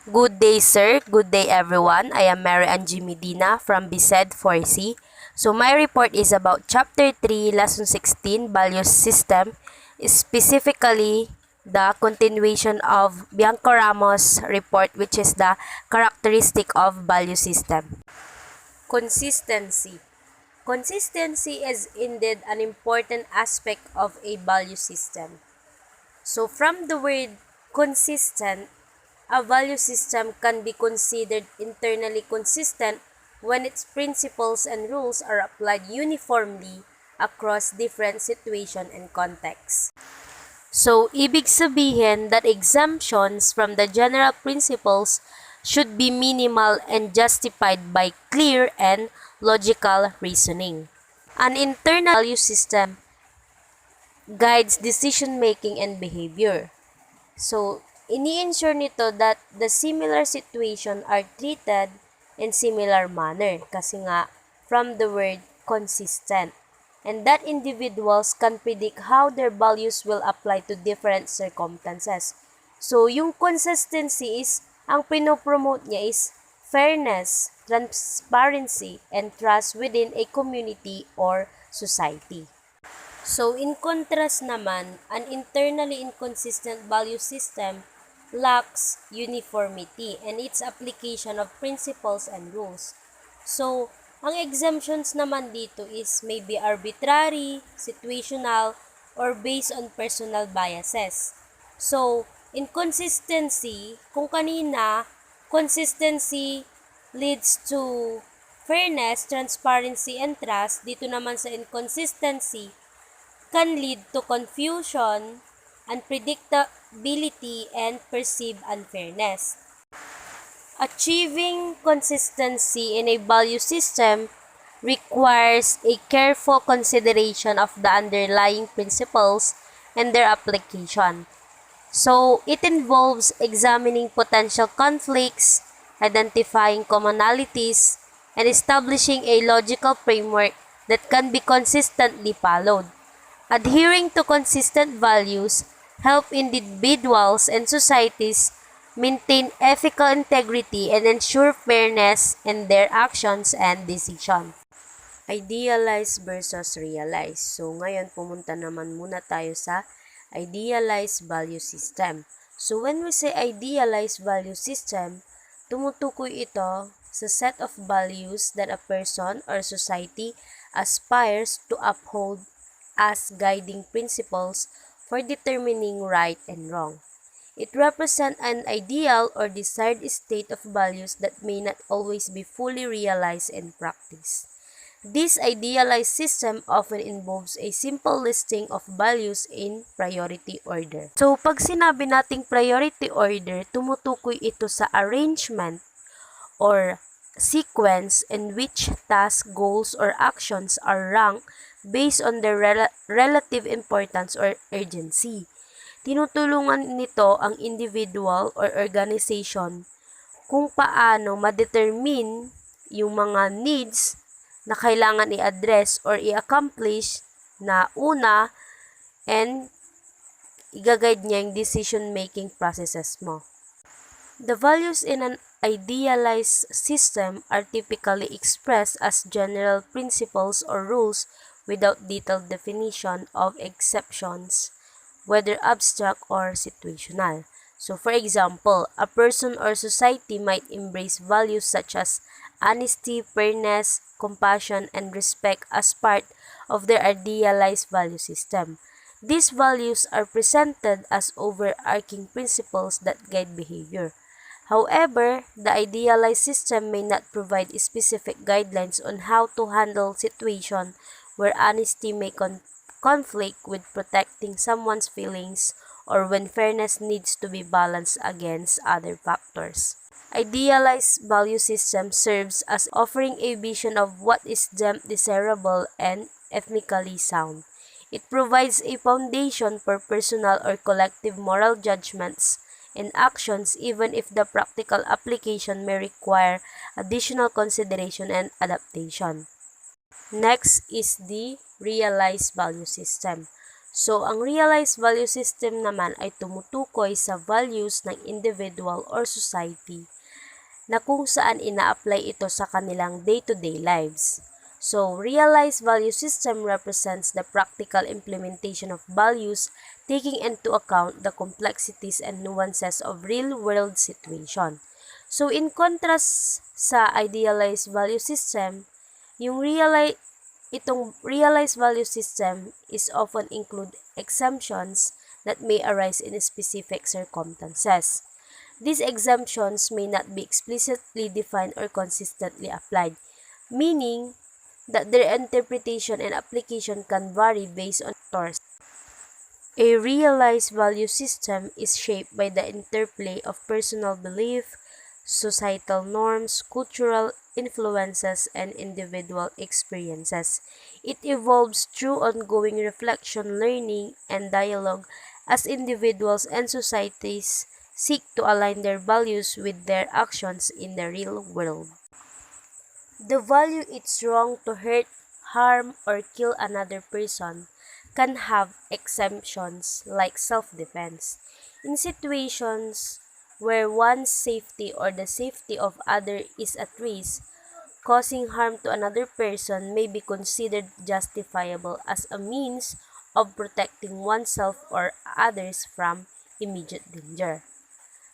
Good day, sir. Good day, everyone. I am Mary Angie Medina from BSED 4C. So, my report is about Chapter 3, Lesson 16, Values System, specifically the continuation of Bianco Ramos' report, which is the characteristic of value system. Consistency. Consistency is indeed an important aspect of a value system. So, from the word consistent, a value system can be considered internally consistent when its principles and rules are applied uniformly across different situations and contexts. So, ibig sabihin that exemptions from the general principles should be minimal and justified by clear and logical reasoning. An internal value system guides decision-making and behavior. So, ini-ensure nito that the similar situation are treated in similar manner kasi nga from the word consistent, and that individuals can predict how their values will apply to different circumstances. So, yung consistency is, ang pinopromote niya is fairness, transparency, and trust within a community or society. So, in contrast naman, an internally inconsistent value system lacks uniformity and its application of principles and rules. So, ang exemptions naman dito is maybe arbitrary, situational, or based on personal biases. So, inconsistency, kung kanina, consistency leads to fairness, transparency, and trust, dito naman sa inconsistency, can lead to confusion, unpredictability, and perceived unfairness. Achieving consistency in a value system requires a careful consideration of the underlying principles and their application. So, it involves examining potential conflicts, identifying commonalities, and establishing a logical framework that can be consistently followed. Adhering to consistent values help individuals and societies maintain ethical integrity and ensure fairness in their actions and decisions. Idealize versus realize. So, ngayon pumunta naman muna tayo sa idealized value system. So, when we say idealized value system, tumutukoy ito sa set of values that a person or society aspires to uphold as guiding principles for determining right and wrong. It represents an ideal or desired state of values that may not always be fully realized in practice. This idealized system often involves a simple listing of values in priority order. So, pag sinabi nating priority order, tumutukoy ito sa arrangement or sequence in which tasks, goals, or actions are ranked based on their relative importance or urgency. Tinutulungan nito ang individual or organization kung paano ma-determine yung mga needs na kailangan i-address or i-accomplish na una, and i-guide niya yung decision-making processes mo. The values in an idealized system are typically expressed as general principles or rules without detailed definition of exceptions, whether abstract or situational. So, for example, a person or society might embrace values such as honesty, fairness, compassion, and respect as part of their idealized value system. These values are presented as overarching principles that guide behavior. However, the idealized system may not provide specific guidelines on how to handle situations where honesty may conflict with protecting someone's feelings or when fairness needs to be balanced against other factors. Idealized value system serves as offering a vision of what is deemed desirable and ethnically sound. It provides a foundation for personal or collective moral judgments and actions even if the practical application may require additional consideration and adaptation. Next is the realized value system. So, ang realized value system naman ay tumutukoy sa values ng individual or society na kung saan ina-apply ito sa kanilang day-to-day lives. So, realized value system represents the practical implementation of values taking into account the complexities and nuances of real-world situation. So, in contrast sa idealized value system, yung itong realized value system is often include exemptions that may arise in specific circumstances. These exemptions may not be explicitly defined or consistently applied, meaning that their interpretation and application can vary based on factors. A realized value system is shaped by the interplay of personal belief, societal norms, cultural influences, and individual experiences. It evolves through ongoing reflection, learning, and dialogue as individuals and societies seek to align their values with their actions in the real world. The value it's wrong to hurt, harm, or kill another person can have exemptions like self-defense. In situations where one's safety or the safety of other is at risk, causing harm to another person may be considered justifiable as a means of protecting oneself or others from immediate danger.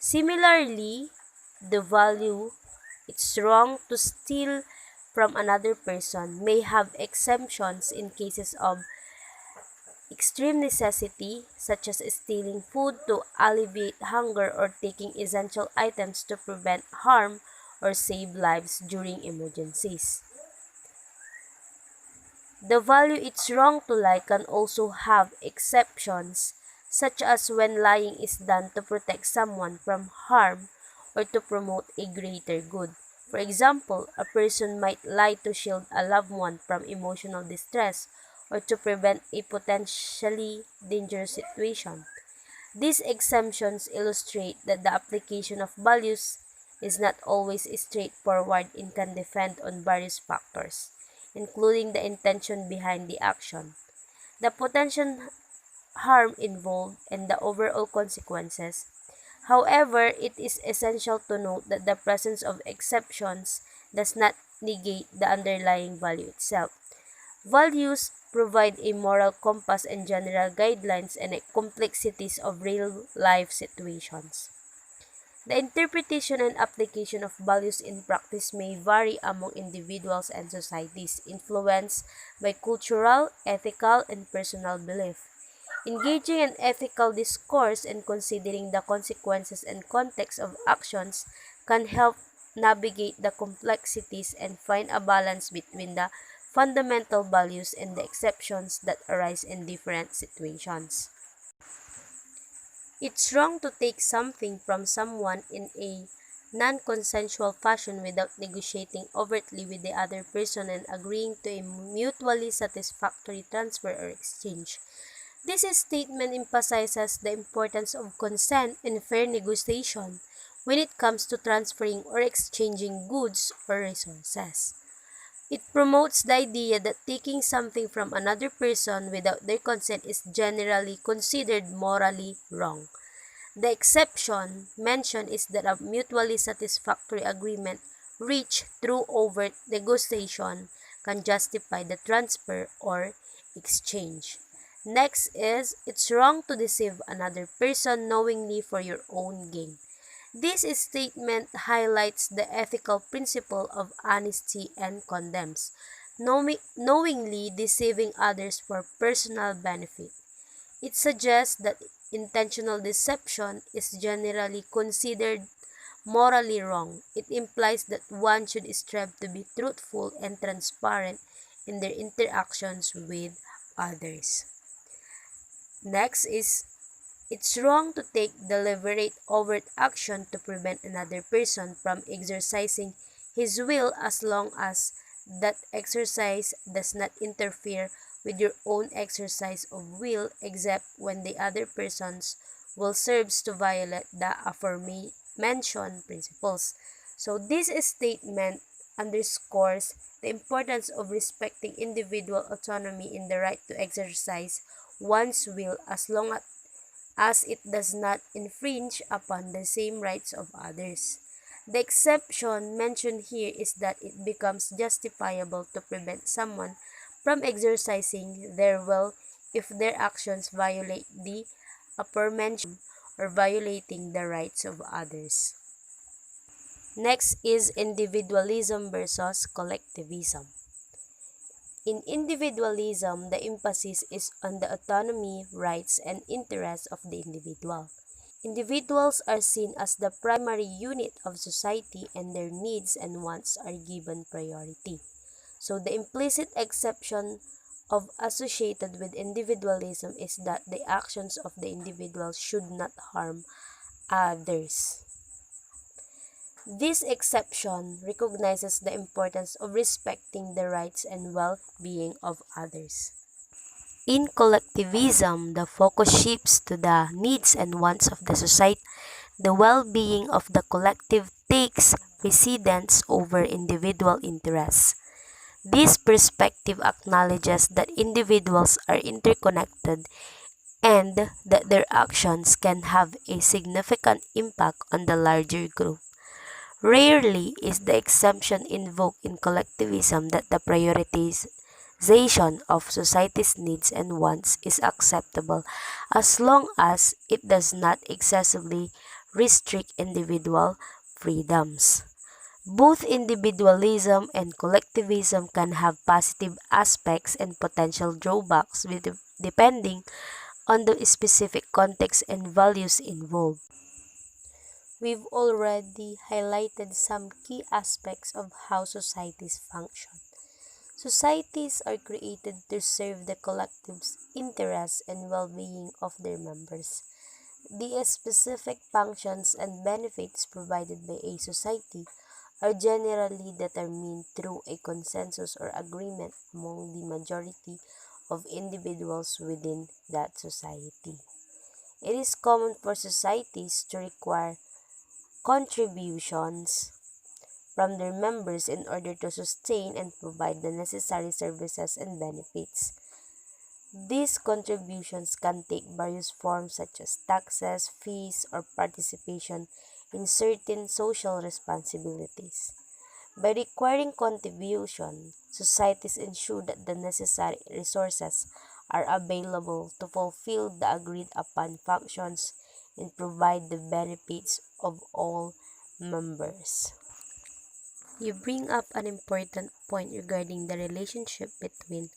Similarly, the value it's wrong to steal from another person may have exemptions in cases of extreme necessity, such as stealing food to alleviate hunger or taking essential items to prevent harm or save lives during emergencies. The value it's wrong to lie can also have exceptions, such as when lying is done to protect someone from harm or to promote a greater good. For example, a person might lie to shield a loved one from emotional distress or to prevent a potentially dangerous situation. These exemptions illustrate that the application of values is not always straightforward and can depend on various factors, including the intention behind the action, the potential harm involved, and the overall consequences. However, it is essential to note that the presence of exceptions does not negate the underlying value itself. Values provide a moral compass and general guidelines and complexities of real life situations. The interpretation and application of values in practice may vary among individuals and societies, influenced by cultural, ethical, and personal belief. Engaging in ethical discourse and considering the consequences and context of actions can help navigate the complexities and find a balance between the fundamental values and the exceptions that arise in different situations. It's wrong to take something from someone in a non-consensual fashion without negotiating overtly with the other person and agreeing to a mutually satisfactory transfer or exchange. This statement emphasizes the importance of consent and fair negotiation when it comes to transferring or exchanging goods or resources. It promotes the idea that taking something from another person without their consent is generally considered morally wrong. The exception mentioned is that a mutually satisfactory agreement reached through overt negotiation can justify the transfer or exchange. Next is, it's wrong to deceive another person knowingly for your own gain. This statement highlights the ethical principle of honesty and condemns knowingly deceiving others for personal benefit. It suggests that intentional deception is generally considered morally wrong. It implies that one should strive to be truthful and transparent in their interactions with others. Next is, it's wrong to take deliberate overt action to prevent another person from exercising his will as long as that exercise does not interfere with your own exercise of will except when the other person's will serves to violate the aforementioned principles. So this statement underscores the importance of respecting individual autonomy in the right to exercise one's will as long as it does not infringe upon the same rights of others. The exception mentioned here is that it becomes justifiable to prevent someone from exercising their will if their actions violate the aforementioned or violating the rights of others. Next is individualism versus collectivism. In individualism, the emphasis is on the autonomy, rights, and interests of the individual. Individuals are seen as the primary unit of society and their needs and wants are given priority. So the implicit exception of associated with individualism is that the actions of the individual should not harm others. This exception recognizes the importance of respecting the rights and well-being of others. In collectivism, the focus shifts to the needs and wants of the society. The well-being of the collective takes precedence over individual interests. This perspective acknowledges that individuals are interconnected and that their actions can have a significant impact on the larger group. Rarely is the exemption invoked in collectivism that the prioritization of society's needs and wants is acceptable as long as it does not excessively restrict individual freedoms. Both individualism and collectivism can have positive aspects and potential drawbacks depending on the specific context and values involved. We've already highlighted some key aspects of how societies function. Societies are created to serve the collective's interests and well-being of their members. The specific functions and benefits provided by a society are generally determined through a consensus or agreement among the majority of individuals within that society. It is common for societies to require contributions from their members in order to sustain and provide the necessary services and benefits. These contributions can take various forms such as taxes, fees, or participation in certain social responsibilities. By requiring contribution, societies ensure that the necessary resources are available to fulfill the agreed upon functions and provide the benefits of all members. You bring up an important point regarding the relationship between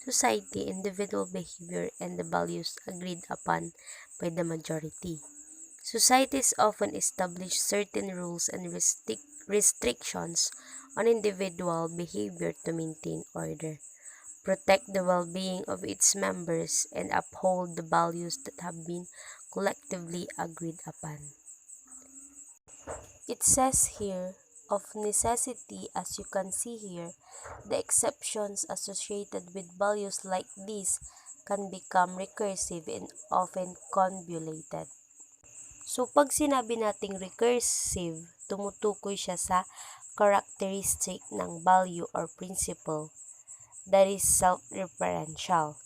society, individual behavior, and the values agreed upon by the majority. Societies often establish certain rules and restrictions on individual behavior to maintain order, protect the well-being of its members, and uphold the values that have been collectively agreed upon. It says here, of necessity, as you can see here, the exceptions associated with values like these can become recursive and often convoluted. So, pag sinabi nating recursive, tumutukoy siya sa characteristic ng value or principle that is self-referential.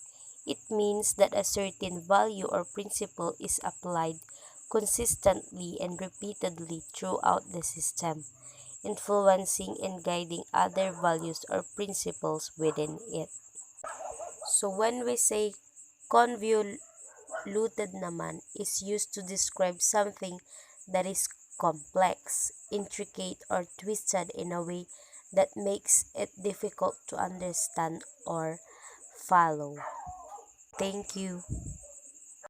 It means that a certain value or principle is applied consistently and repeatedly throughout the system, influencing and guiding other values or principles within it. So when we say convoluted naman is used to describe something that is complex, intricate, or twisted in a way that makes it difficult to understand or follow. Thank you.